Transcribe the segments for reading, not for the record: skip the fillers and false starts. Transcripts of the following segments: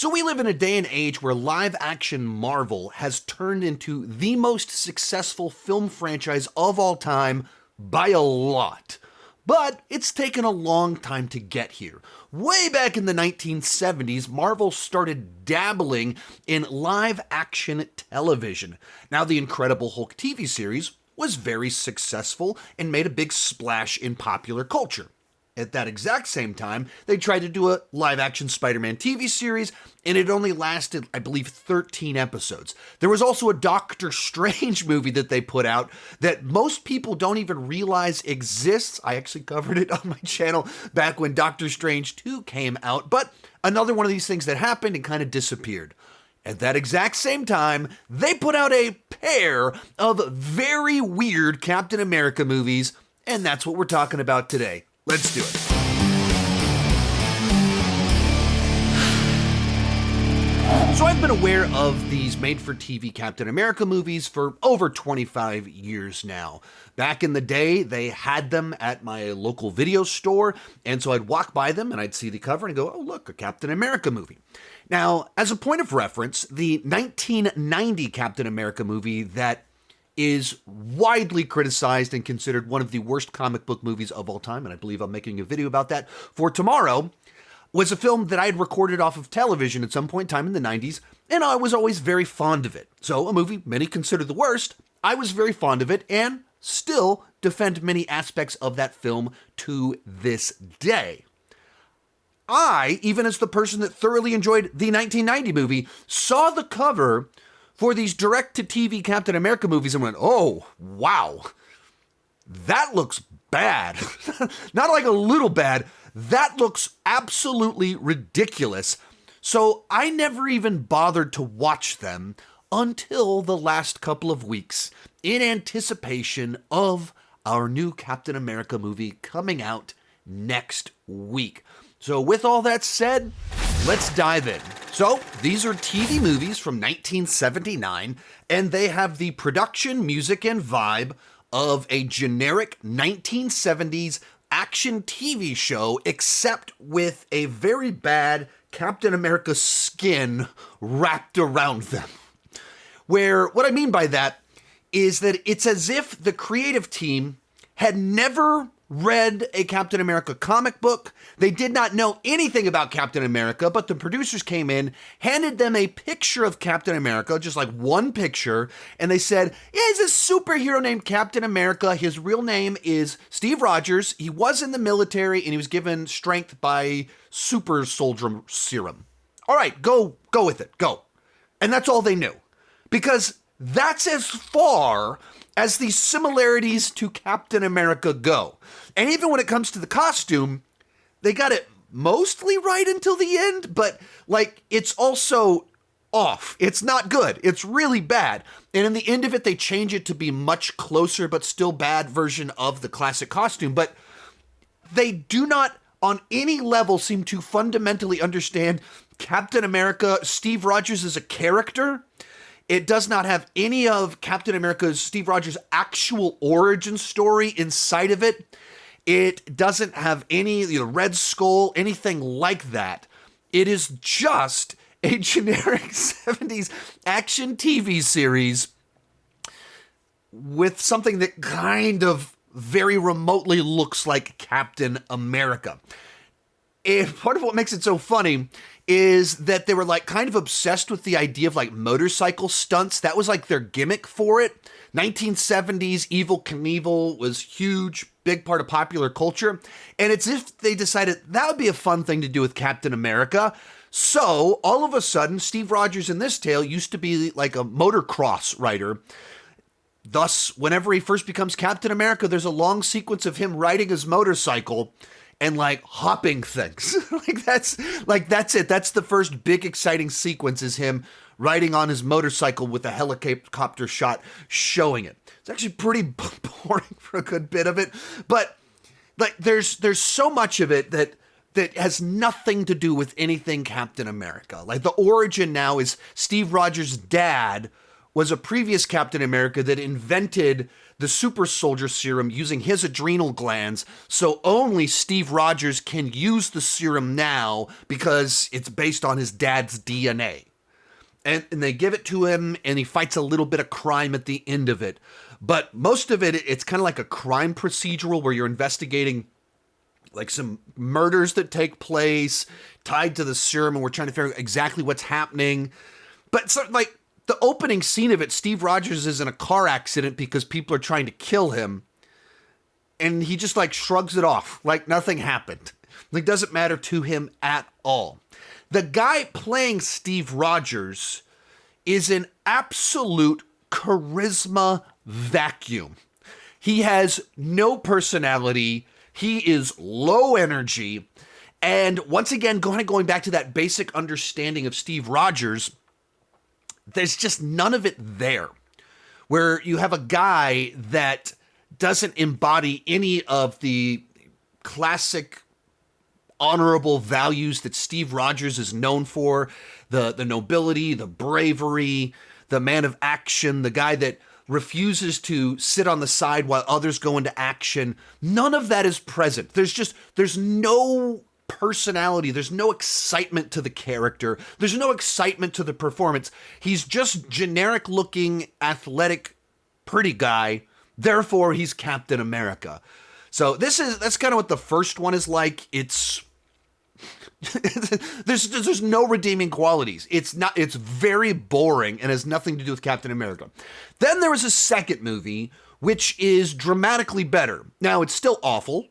So we live in a day and age where live-action Marvel has turned into the most successful film franchise of all time by a lot. But it's taken a long time to get here. Way back in the 1970s, Marvel started dabbling in live-action television. Now, the Incredible Hulk TV series was very successful and made a big splash in popular culture. At that exact same time, they tried to do a live-action Spider-Man TV series, and it only lasted, I believe, 13 episodes. There was also a Doctor Strange movie that they put out that most people don't even realize exists. I actually covered it on my channel back when Doctor Strange 2 came out, but another one of these things that happened and kind of disappeared. At that exact same time, they put out a pair of very weird Captain America movies, and that's what we're talking about today. Let's do it. So I've been aware of these made-for-TV Captain America movies for over 25 years now. Back in the day, they had them at my local video store, and so I'd walk by them and I'd see the cover and go, oh look, a Captain America movie. Now, as a point of reference, the 1990 Captain America movie that is widely criticized and considered one of the worst comic book movies of all time, and I believe I'm making a video about that for tomorrow, was a film that I had recorded off of television at some point in time in the 90s, and I was always very fond of it. So a movie many consider the worst, I was very fond of it, and still defend many aspects of that film to this day. I, even as the person that thoroughly enjoyed the 1990 movie, saw the cover for these direct-to-TV Captain America movies and went, oh, wow, that looks bad. Not like a little bad, that looks absolutely ridiculous. So I never even bothered to watch them until the last couple of weeks in anticipation of our new Captain America movie coming out next week. So with all that said, let's dive in. So these are TV movies from 1979, and they have the production, music, and vibe of a generic 1970s action TV show, except with a very bad Captain America skin wrapped around them. Where, what I mean by that is that it's as if the creative team had never read a Captain America comic book. They did not know anything about Captain America, but the producers came in, handed them a picture of Captain America, just like one picture, and they said, yeah, he's a superhero named Captain America. His real name is Steve Rogers. He was in the military, and he was given strength by super soldier serum. All right, go with it, go. And that's all they knew. Because that's as far as the similarities to Captain America go. And even when it comes to the costume, they got it mostly right until the end, but like it's also off. It's not good. It's really bad. And in the end of it, they change it to be much closer but still bad version of the classic costume. But they do not on any level seem to fundamentally understand Captain America, Steve Rogers as a character. It does not have any of Captain America's, Steve Rogers' actual origin story inside of it. It doesn't have any, Red Skull, anything like that. It is just a generic 70s action TV series with something that kind of very remotely looks like Captain America. And part of what makes it so funny is that they were like kind of obsessed with the idea of like motorcycle stunts. That was like their gimmick for it. 1970s Evel Knievel was huge, big part of popular culture. And it's if they decided that would be a fun thing to do with Captain America. So all of a sudden, Steve Rogers in this tale used to be like a motocross rider. Thus, whenever he first becomes Captain America, there's a long sequence of him riding his motorcycle and like hopping things. that's it. That's the first big exciting sequence, is him riding on his motorcycle with a helicopter shot showing it. It's actually pretty boring for a good bit of it, but like there's so much of it that has nothing to do with anything Captain America. Like the origin now is Steve Rogers' dad was a previous Captain America that invented the super soldier serum using his adrenal glands, so only Steve Rogers can use the serum now because it's based on his dad's DNA. And they give it to him, and he fights a little bit of crime at the end of it. But most of it, it's kind of like a crime procedural where you're investigating like some murders that take place tied to the serum, and we're trying to figure out exactly what's happening. But so, like, the opening scene of it, Steve Rogers is in a car accident because people are trying to kill him. And he just like shrugs it off like nothing happened. Like, doesn't matter to him at all. The guy playing Steve Rogers is an absolute charisma vacuum. He has no personality. He is low energy. And once again, going back to that basic understanding of Steve Rogers, there's just none of it there. Where you have a guy that doesn't embody any of the classic honorable values that Steve Rogers is known for, the nobility, the bravery, the man of action, the guy that refuses to sit on the side while others go into action. None of that is present. There's no personality. There's no excitement to the character. There's no excitement to the performance. He's just generic looking, athletic, pretty guy. Therefore, he's Captain America. So that's kind of what the first one is like. It's there's no redeeming qualities. It's very boring and has nothing to do with Captain America. Then there was a second movie, which is dramatically better. Now, it's still awful.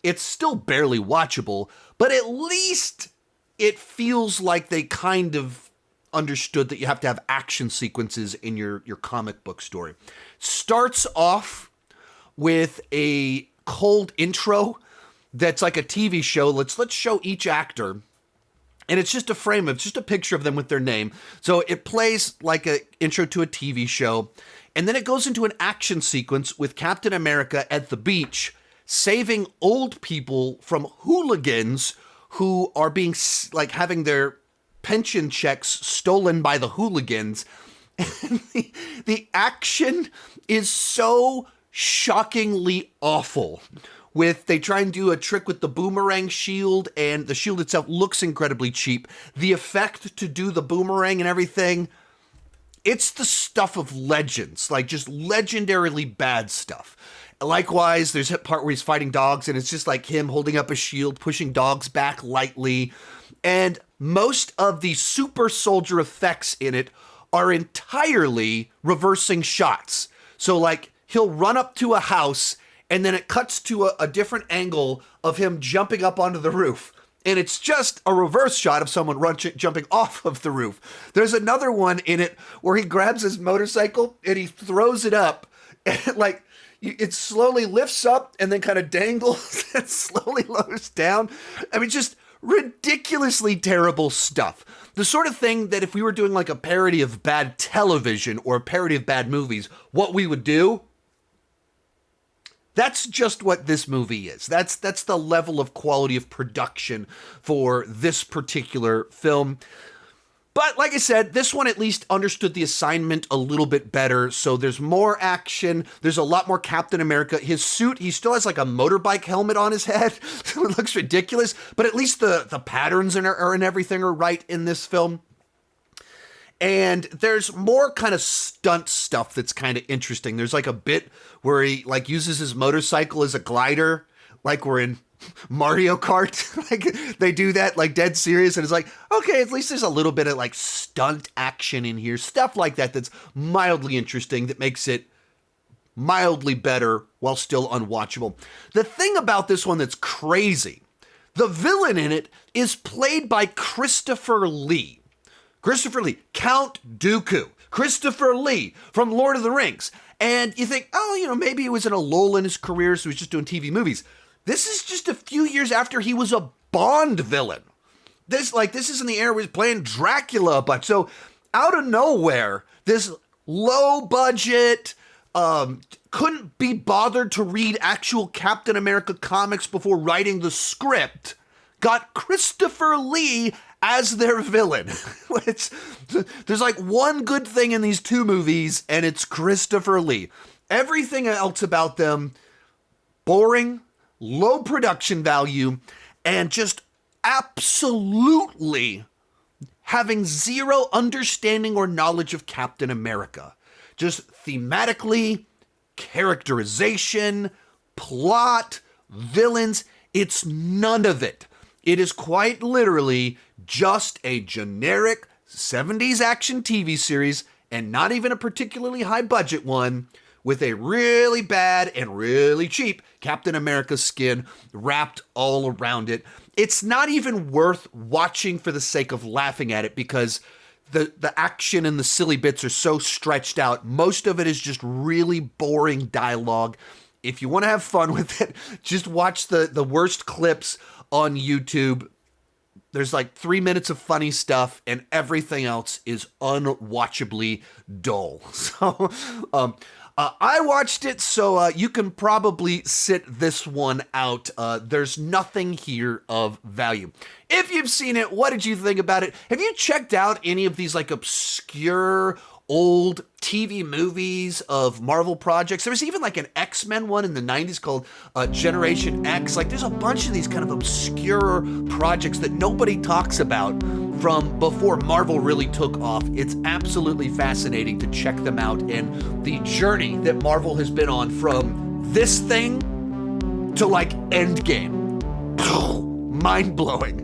It's still barely watchable, but at least it feels like they kind of understood that you have to have action sequences in your comic book story. Starts off with a cold intro that's like a TV show. Let's show each actor, and it's just a picture of them with their name. So it plays like an intro to a TV show, and then it goes into an action sequence with Captain America at the beach saving old people from hooligans who are being like having their pension checks stolen by the hooligans. And the action is so shockingly awful. They try and do a trick with the boomerang shield, and the shield itself looks incredibly cheap. The effect to do the boomerang and everything, it's the stuff of legends, like just legendarily bad stuff. Likewise, there's a part where he's fighting dogs, and it's just like him holding up a shield, pushing dogs back lightly. And most of the super soldier effects in it are entirely reversing shots. So like he'll run up to a house, and then it cuts to a different angle of him jumping up onto the roof. And it's just a reverse shot of someone jumping off of the roof. There's another one in it where he grabs his motorcycle and he throws it up, and it slowly lifts up and then kind of dangles and slowly lowers down. I mean, just ridiculously terrible stuff. The sort of thing that if we were doing like a parody of bad television or a parody of bad movies, what we would do, that's just what this movie is. That's the level of quality of production for this particular film. But like I said, this one at least understood the assignment a little bit better. So there's more action. There's a lot more Captain America. His suit, he still has like a motorbike helmet on his head. It looks ridiculous, but at least the patterns and everything are right in this film. And there's more kind of stunt stuff that's kind of interesting. There's like a bit where he like uses his motorcycle as a glider, like we're in Mario Kart. Like they do that like dead serious, and it's like, okay, at least there's a little bit of like stunt action in here, stuff like that that's mildly interesting, that makes it mildly better while still unwatchable. The thing about this one that's crazy, the villain in it is played by Christopher Lee. Count Dooku. Christopher Lee from Lord of the Rings. And you think, oh, maybe he was in a lull in his career, so he's just doing TV movies. This is just a few years after he was a Bond villain. This is in the era where he's playing Dracula, but so out of nowhere, this low budget, couldn't be bothered to read actual Captain America comics before writing the script, got Christopher Lee as their villain. There's like one good thing in these two movies, and it's Christopher Lee. Everything else about them, boring, low production value, and just absolutely having zero understanding or knowledge of Captain America. Just thematically, characterization, plot, villains, it's none of it. It is quite literally just a generic 70s action TV series, and not even a particularly high budget one, with a really bad and really cheap Captain America skin wrapped all around it. It's not even worth watching for the sake of laughing at it, because the action and the silly bits are so stretched out. Most of it is just really boring dialogue. If you want to have fun with it, just watch the worst clips on YouTube. There's like 3 minutes of funny stuff, and everything else is unwatchably dull. So, I watched it, so you can probably sit this one out. There's nothing here of value. If you've seen it, what did you think about it? Have you checked out any of these like obscure old TV movies of Marvel projects? There was even like an X-Men one in the 90s called Generation X. Like, there's a bunch of these kind of obscure projects that nobody talks about from before Marvel really took off. It's absolutely fascinating to check them out, and the journey that Marvel has been on from this thing to like Endgame. Mind-blowing.